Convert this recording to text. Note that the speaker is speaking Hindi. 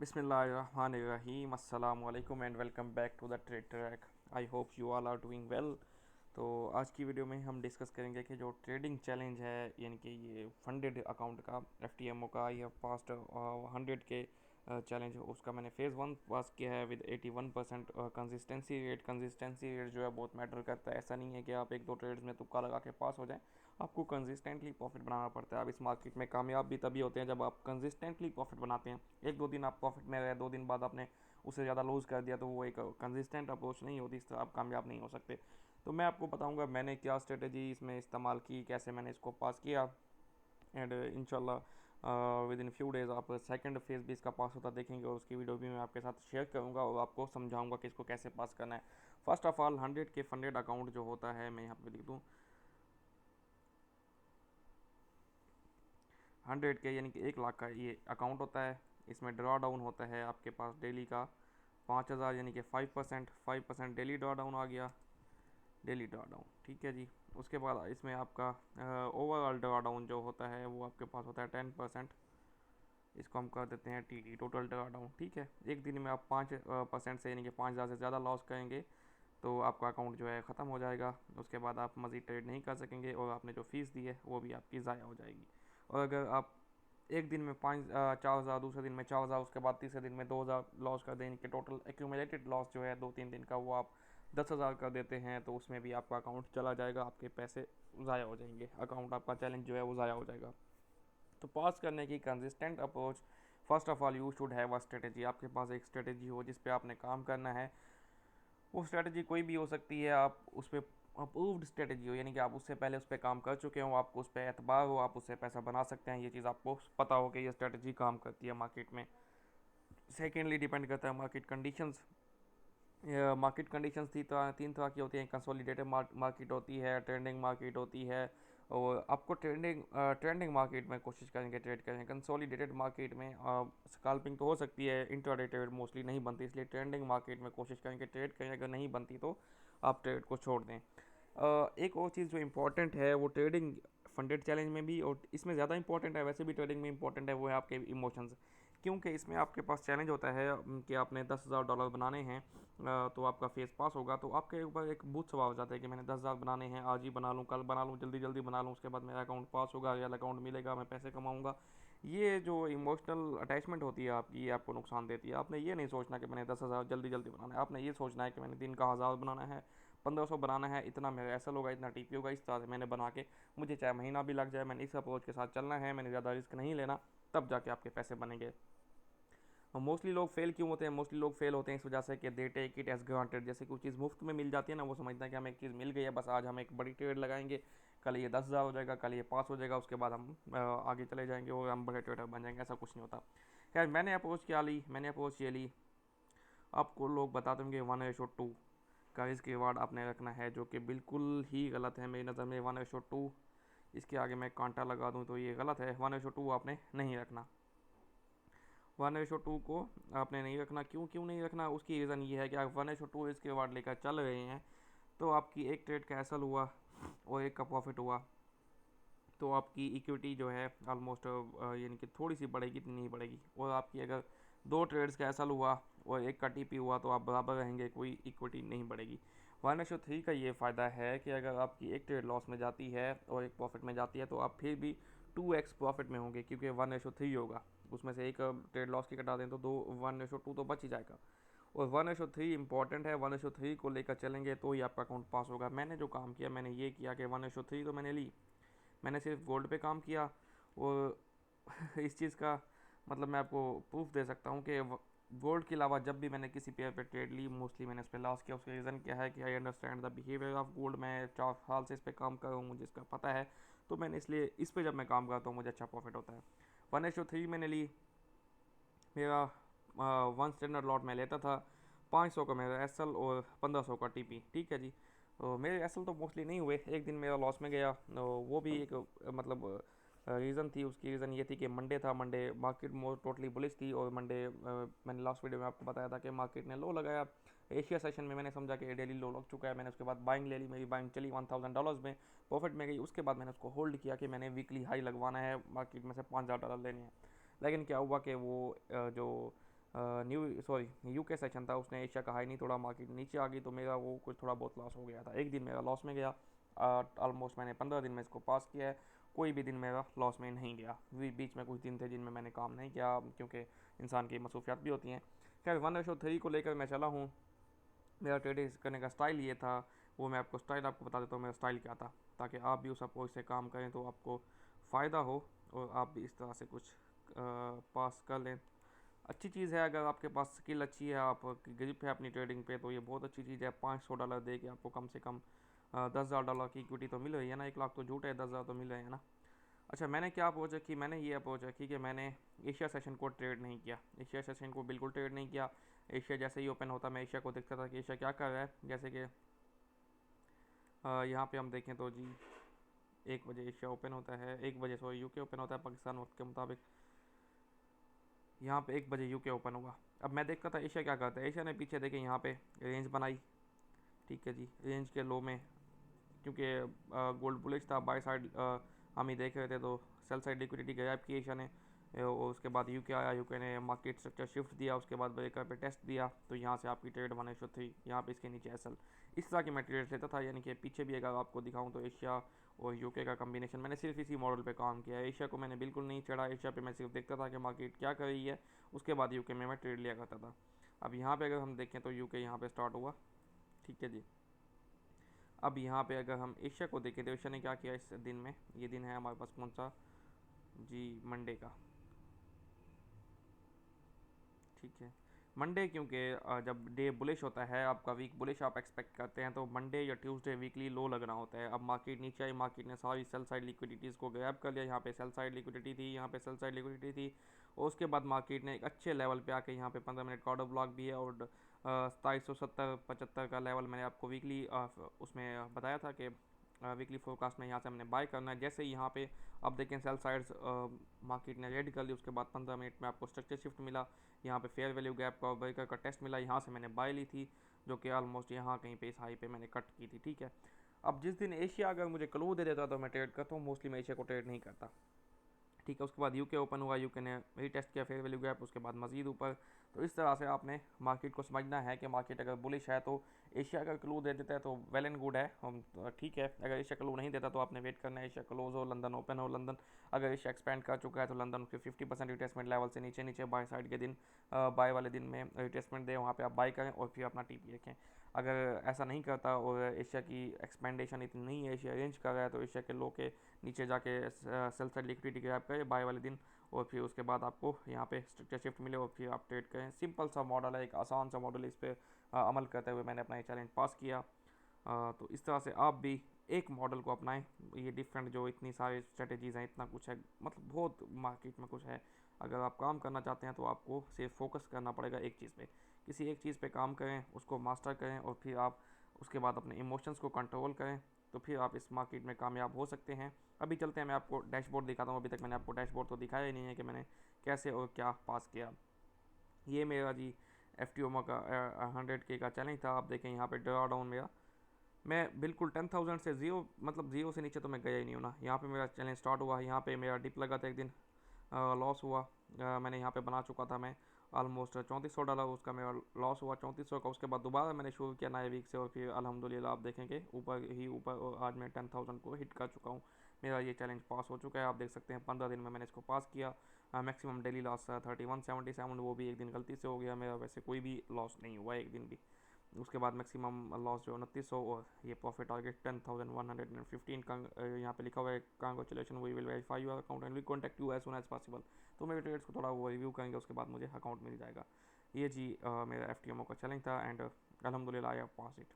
बिस्मिल्लाहिर्रहमानिर्रहीम अस्सलाम वालेकुम and welcome back to the trade track. I hope you all are doing well. तो आज की वीडियो में हम डिस्कस करेंगे कि जो ट्रेडिंग चैलेंज है, यानी कि ये फंडेड अकाउंट का एफ टी एम ओ का, यह पास्ट 100 के चैलेंज, उसका मैंने फ़ेज़ वन पास किया है विद 81% कंसिस्टेंसी रेट जो है बहुत मैटर करता है। ऐसा नहीं है कि आप एक दो ट्रेड्स में तुक्का लगा के पास हो जाए, आपको कंसिस्टेंटली प्रॉफिट बनाना पड़ता है। आप इस मार्केट में कामयाब भी तभी होते हैं जब आप कंसिस्टेंटली प्रॉफिट बनाते हैं। एक दो दिन आप प्रॉफिट में रहे, 2 दिन बाद आपने उससे ज़्यादा लूज़ कर दिया, तो वो एक कंसिस्टेंट अप्रोच नहीं होती, इस तरह आप कामयाब नहीं हो सकते। तो मैं आपको बताऊंगा मैंने क्या स्ट्रेटजी इसमें इस्तेमाल की, कैसे मैंने इसको पास किया, एंड इंशाल्लाह विद इन फ्यू डेज़ आप सेकंड फेज़ भी इसका पास होता देखेंगे, और उसकी वीडियो भी मैं आपके साथ शेयर करूंगा और आपको समझाऊंगा कि इसको कैसे पास करना है। फर्स्ट ऑफ ऑल 100 के फंडेड अकाउंट जो होता है, मैं यहाँ पे लिख दूँ 100 के, यानी कि 1 लाख का ये अकाउंट होता है। इसमें ड्रॉ डाउन होता है आपके पास डेली का 5,000, यानी कि 5% डेली ड्रॉ डाउन आ गया, डेली ड्रॉ डाउन, ठीक है जी। उसके बाद इसमें आपका ओवरऑल ड्रॉ डाउन जो होता है वो आपके पास होता है 10%। इसको हम कर देते हैं T D, total draw down, ठीक है। एक दिन में आप 5% से, यानी कि 5,000 से ज़्यादा लॉस करेंगे तो आपका अकाउंट जो है ख़त्म हो जाएगा। उसके बाद आप मज़ीद ट्रेड नहीं कर सकेंगे और आपने जो फ़ीस दी है वो भी आपकी ज़ाया हो जाएगी। और अगर आप एक दिन में 4,000, दूसरे दिन में 4,000, उसके बाद तीसरे दिन में 2,000 लॉस कर देने के, टोटल एक्यूमुलेटेड लॉस जो है 2-3 दिन का, वो आप 10,000 कर देते हैं, तो उसमें भी आपका अकाउंट चला जाएगा, आपके पैसे ज़ाया हो जाएंगे, अकाउंट आपका चैलेंज जो है वो ज़ाया हो जाएगा। तो पास करने की consistent approach, first of all you should have a strategy. आपके पास एक स्ट्रेटेजी हो जिस पे आपने काम करना है। वो स्ट्रेटजी कोई भी हो सकती है, आप उस पर अप्रूव्ड स्ट्रेटजी हो, यानी कि आप उससे पहले उस पर काम कर चुके हो, आपको उस पर एतबार हो, आप उससे पैसा बना सकते हैं, ये चीज़ आपको पता हो कि ये स्ट्रेटजी काम करती है मार्केट में। सेकेंडली डिपेंड करता है मार्केट कंडीशंस। मार्केट कंडीशंस तीन तरह की होती हैं। कंसोलिडेटेड मार्केट होती है, ट्रेंडिंग मार्केट होती है, और आपको ट्रेंडिंग मार्केट में कोशिश करेंगे ट्रेड करेंगे। कंसोलिडेटेड मार्केट में स्कैल्पिंग तो हो सकती है, इंट्राडे ट्रेड मोस्टली नहीं बनती, इसलिए ट्रेंडिंग मार्केट में कोशिश करेंगे ट्रेड करें, अगर नहीं बनती तो आप ट्रेड को छोड़ दें। एक और चीज़ जो इम्पोर्टेंट है वो ट्रेडिंग फंडेड चैलेंज में भी, और इसमें ज़्यादा इंपॉर्टेंट है, वैसे भी ट्रेडिंग में इंपॉर्टेंट है, वो है आपके इमोशंस। क्योंकि इसमें आपके पास चैलेंज होता है कि आपने $10,000 बनाने हैं, तो आपका फेस पास होगा तो आपके ऊपर एक बूथ सवाल हो जाता है कि मैंने 10,000 बनाने हैं, आज ही बना लूँ, कल बना लूँ, जल्दी जल्दी बना लूँ, उसके बाद मेरा अकाउंट पास होगा, रियल अकाउंट मिलेगा, मैं पैसे कमाऊँगा। ये जो इमोशनल अटैचमेंट होती है आपकी, ये आपको नुकसान देती है। आपने ये नहीं सोचना कि मैंने 10,000 जल्दी जल्दी बनाना है, आपने ये सोचना है कि मैंने दिन का 1,000 बनाना है, 1,500 बनाना है, इतना मेरा ऐसा होगा, इतना टीपी होगा, इस तरह से मैंने बना के, मुझे चाहे महीना भी लग जाए, मैंने इस अप्रोच के साथ चलना है, मैंने ज़्यादा रिस्क नहीं लेना, तब जाके आपके पैसे बनेंगे। मोस्टली लोग फेल क्यों होते हैं? मोस्टली लोग फेल होते हैं इस वजह से कि they take it as granted. जैसे कोई चीज़ मुफ्त में मिल जाती है ना, वो समझते हैं कि हमें एक चीज़ मिल गई है, बस आज हम एक बड़ी ट्रेड लगाएंगे, कल ये 10,000 हो जाएगा, कल ये पास हो जाएगा, उसके बाद हम आगे चले जाएंगे और हम बड़े ट्रेडर बन जाएंगे। ऐसा कुछ नहीं होता। खैर, मैंने अप्रोच ये ली। आपको लोग बता देंगे 1:2 का रिस्क रिवार्ड आपने रखना है, जो कि बिल्कुल ही गलत है मेरी नज़र में। 1:2, इसके आगे मैं कांटा लगा दूँ तो ये गलत है। 1:2 आपने नहीं रखना। 1:2 को आपने नहीं रखना। क्यों क्यों नहीं रखना? उसकी रीज़न ये है कि आप 1:2 इसके बाद लेकर चल रहे हैं, तो आपकी एक ट्रेड कैंसल हुआ और एक का प्रॉफिट हुआ, तो आपकी इक्विटी जो है ऑलमोस्ट, यानी कि थोड़ी सी बढ़ेगी, इतनी नहीं बढ़ेगी। और आपकी अगर 2 ट्रेड्स कैंसल हुआ और एक का टीपी हुआ, तो आप बराबर रहेंगे, कोई इक्विटी नहीं बढ़ेगी। 1:3 का ये फ़ायदा है कि अगर आपकी एक ट्रेड लॉस में जाती है और एक प्रॉफिट में जाती है, तो आप फिर भी 2x प्रॉफिट में होंगे, क्योंकि 1:3 होगा। उसमें से एक ट्रेड लॉस की घटा दें तो 1:2 तो बच ही जाएगा। और 1:3 इंपॉर्टेंट है, 1:3 को लेकर चलेंगे तो ही आपका अकाउंट पास होगा। मैंने जो काम किया, मैंने ये किया कि 1:3 तो मैंने ली, मैंने सिर्फ गोल्ड पे काम किया। और इस चीज़ का मतलब मैं आपको प्रूफ दे सकता हूँ कि गोल्ड के अलावा जब भी मैंने किसी पेयर पे ट्रेड ली, मोस्टली मैंने उस पर लॉस किया। उसका रीज़न क्या है कि I understand the behaviour of gold. मैं 4 साल से इस पर काम कर रहा हूँ, मुझे इसका पता है, तो मैंने इसलिए इस पर जब मैं काम करता हूँ मुझे अच्छा प्रॉफिट होता है। 1:3 मैंने ली। मेरा 1 स्टैंडर्ड लॉट में लेता था, 500 का मेरा एस एल और 1,500 का टी पी, ठीक है जी। तो मेरे एस एल तो मोस्टली नहीं हुए, एक दिन मेरा लॉस में गया। तो वो भी एक मतलब रीज़न थी। उसकी रीज़न ये थी कि मंडे था, मंडे मार्केट मोर टोटली बुलिश थी, और मंडे मैंने लास्ट वीडियो में आपको बताया था कि मार्केट ने लो लगाया। एशिया सेशन में मैंने समझा कि डेली लो लग चुका है, मैंने उसके बाद बाइंग ले ली। मेरी बाइंग चली $1,000 में, प्रॉफिट में गई। उसके बाद मैंने उसको होल्ड किया कि मैंने वीकली हाई लगवाना है, मार्केट में से $5,000 लेने हैं। लेकिन क्या हुआ कि वो जो न्यू सॉरी यूके सेशन था, उसने एशिया का हाई नहीं तोड़ा, मार्केट नीचे आ गई, तो मेरा वो कुछ थोड़ा बहुत लॉस हो गया था। एक दिन मेरा लॉस में गया। ऑलमोस्ट मैंने 15 दिन में इसको पास किया है, कोई भी दिन मेरा लॉस में नहीं गया। बीच में कुछ दिन थे जिनमें मैंने काम नहीं किया, क्योंकि इंसान की मसरूफियात भी होती हैं। खैर 1:3 को लेकर मैं चला हूँ। मेरा ट्रेडिंग करने का स्टाइल ये था, वो मैं आपको स्टाइल आपको बता देता हूँ मेरा स्टाइल क्या था, ताकि आप भी उस अप्रोच से काम करें तो आपको फ़ायदा हो और आप भी इस तरह से कुछ पास कर लें। अच्छी चीज़ है अगर आपके पास स्किल अच्छी है, आप ग्रिप है अपनी ट्रेडिंग पे, तो ये बहुत अच्छी चीज़ है। $500 दे के आपको कम से कम $10,000 की इक्विटी तो मिल रही है ना। 1 लाख तो झूठ है, 10,000 तो मिल रहे हैं ना। अच्छा, मैंने क्या अप्रोच रखी, मैंने ये अप्रोच रखी कि मैंने एशिया सेशन को ट्रेड नहीं किया। एशिया सेशन को बिल्कुल ट्रेड नहीं किया। एशिया जैसे ही ओपन होता मैं एशिया को देखता था कि एशिया क्या कर रहा है। जैसे कि यहाँ पे हम देखें तो जी 1 बजे एशिया ओपन होता है, 1 बजे सॉरी यूके ओपन होता है पाकिस्तान वक्त के मुताबिक। यहाँ पे 1 बजे यूके ओपन होगा। अब मैं देखता था एशिया क्या करता है। एशिया ने पीछे देखे यहाँ पे रेंज बनाई, ठीक है जी। रेंज के लो में, क्योंकि गोल्ड बुलिश था, बाय साइड हम ही देख रहे थे, तो सेल साइड लिक्विडिटी गायब की एशिया ने। और उसके बाद यूके आया, यूके ने मार्केट स्ट्रक्चर शिफ्ट दिया, उसके बाद ब्रेकर पे टेस्ट दिया, तो यहाँ से आपकी ट्रेड 1:3 यहाँ पे इसके नीचे एसएल। इस तरह की मैं ट्रेड लेता था। यानी कि पीछे भी अगर आपको दिखाऊं तो एशिया और यूके का कम्बिनेशन, मैंने सिर्फ इसी मॉडल पे काम किया है। एशिया को मैंने बिल्कुल नहीं चढ़ा, एशिया पे मैं सिर्फ देखता था कि मार्केट क्या कर रही है, उसके बाद यूके में मैं ट्रेड लिया करता था। अब यहाँ पे अगर हम देखें तो यूके यहाँ पे स्टार्ट हुआ, ठीक है जी। अब यहाँ पे अगर हम एशिया को देखें तो एशिया ने क्या किया इस दिन में। ये दिन है हमारे पास कौन सा जी, मंडे का, ठीक है। मंडे, क्योंकि जब डे बुलिश होता है, आपका वीक बुलिश आप एक्सपेक्ट करते हैं, तो मंडे या ट्यूसडे वीकली लो लगना होता है। अब मार्केट नीचे आई, मार्केट ने सारी सेल साइड लिक्विडिटीज़ को ग्रैब कर लिया। यहाँ पे सेल साइड लिक्विडिटी थी, यहाँ पे सेल साइड लिक्विडिटी थी, और उसके बाद मार्केट ने एक अच्छे लेवल पे आके यहाँ पे 15 मिनट का ऑर्डर ब्लॉक भी है। और 2770-75 का लेवल मैंने आपको वीकली उसमें बताया था कि वीकली फोरकास्ट में यहाँ से हमने बाय करना है। जैसे ही यहाँ पे अब देखें सेल साइड्स मार्केट ने रेड कर ली, उसके बाद 15 मिनट में आपको स्ट्रक्चर शिफ्ट मिला, यहाँ पे फेयर वैल्यू गैप का ब्रेकर का टेस्ट मिला, यहाँ से मैंने बाय ली थी, जो कि ऑलमोस्ट यहाँ कहीं पे इस हाई पे मैंने कट की थी, ठीक है। अब जिस दिन एशिया अगर मुझे क्लू दे देता तो मैं ट्रेड करता हूँ, मोस्टली मैं एशिया को ट्रेड नहीं करता, ठीक है। उसके बाद यूके ओपन हुआ, यूके ने वही टेस्ट किया फेयर वैल्यू गैप, उसके बाद मजीद ऊपर। तो इस तरह से आपने मार्केट को समझना है कि मार्केट अगर बुलिश है तो एशिया का क्लू दे देता है तो वेल एंड गुड है, हम ठीक है। अगर एशिया क्लू नहीं देता तो आपने वेट करना है, एशिया क्लोज हो, लंदन ओपन हो। लंदन अगर एशिया एक्सपेंड कर चुका है तो लंदन उसके 50% रिट्रेसमेंट लेवल से नीचे नीचे बाय साइड के दिन, बाय वाले दिन में रिट्रेसमेंट दे, वहाँ पे आप बाय करें और फिर अपना टीपी रखें। अगर ऐसा नहीं करता और एशिया की एक्सपेंडेशन इतनी नहीं है, एशिया रेंज कर रहा है, तो एशिया के लो के नीचे जाके सेल साइड लिक्विडिटी ग्रैब करें बाय वाले दिन, और फिर उसके बाद आपको यहाँ पे स्ट्रक्चर शिफ्ट मिले और फिर आप ट्रेड करें। सिंपल सा मॉडल है, एक आसान सा मॉडल, इस पर अमल करते हुए मैंने अपना ये चैलेंज पास किया। तो इस तरह से आप भी एक मॉडल को अपनाएं। ये डिफरेंट जो इतनी सारी स्ट्रेटजीज़ हैं, इतना कुछ है, मतलब बहुत मार्केट में कुछ है। अगर आप काम करना चाहते हैं तो आपको सिर्फ फोकस करना पड़ेगा एक चीज़ पे, किसी एक चीज़ पे काम करें, उसको मास्टर करें, और फिर आप उसके बाद अपने इमोशंस को कंट्रोल करें, तो फिर आप इस मार्केट में कामयाब हो सकते हैं। अभी चलते हैं, मैं आपको डैशबोर्ड दिखाता हूँ। अभी तक मैंने आपको डैशबोर्ड तो दिखाया ही नहीं है कि मैंने कैसे और क्या पास किया। ये मेरा जी FTOMA का 100K का चैलेंज था। आप देखें यहाँ पे ड्रा डाउन मेरा, मैं बिल्कुल 10,000 से ज़ीरो, मतलब ज़ीरो से नीचे तो मैं गया ही नहीं हूँ ना। यहाँ पे मेरा चैलेंज स्टार्ट हुआ, यहाँ पे मेरा डिप लगा था एक दिन, लॉस हुआ। मैंने यहाँ पे बना चुका था मैं ऑलमोस्ट $3400, उसका मेरा लॉस हुआ 3400 का। उसके बाद दोबारा मैंने शुरू किया नए वीक से, और फिर अल्हम्दुलिल्लाह आप देखेंगे ऊपर ही ऊपर, और आज मैं 10,000 को हिट कर चुका हूँ। मेरा ये चैलेंज पास हो चुका है, आप देख सकते हैं 15 दिन में मैंने इसको पास किया। मैक्सिमम डेली लॉस 3177, वो भी एक दिन गलती से हो गया मेरा, वैसे कोई भी लॉस नहीं हुआ एक दिन भी। उसके बाद मैक्सिमम लॉस जो 2900, और ये प्रॉफिट टारगेट 10,115 का यहाँ पे लिखा हुआ है। Congratulation, we will verify your account and we contact you as soon as possible. तो मेरे ट्रेड्स को थोड़ा वो रिव्यू करेंगे, उसके बाद मुझे अकाउंट मिल जाएगा। ये जी मेरा FTMO का चैलेंज था, एंड अलहमदिल्ला आई हैव पास इट।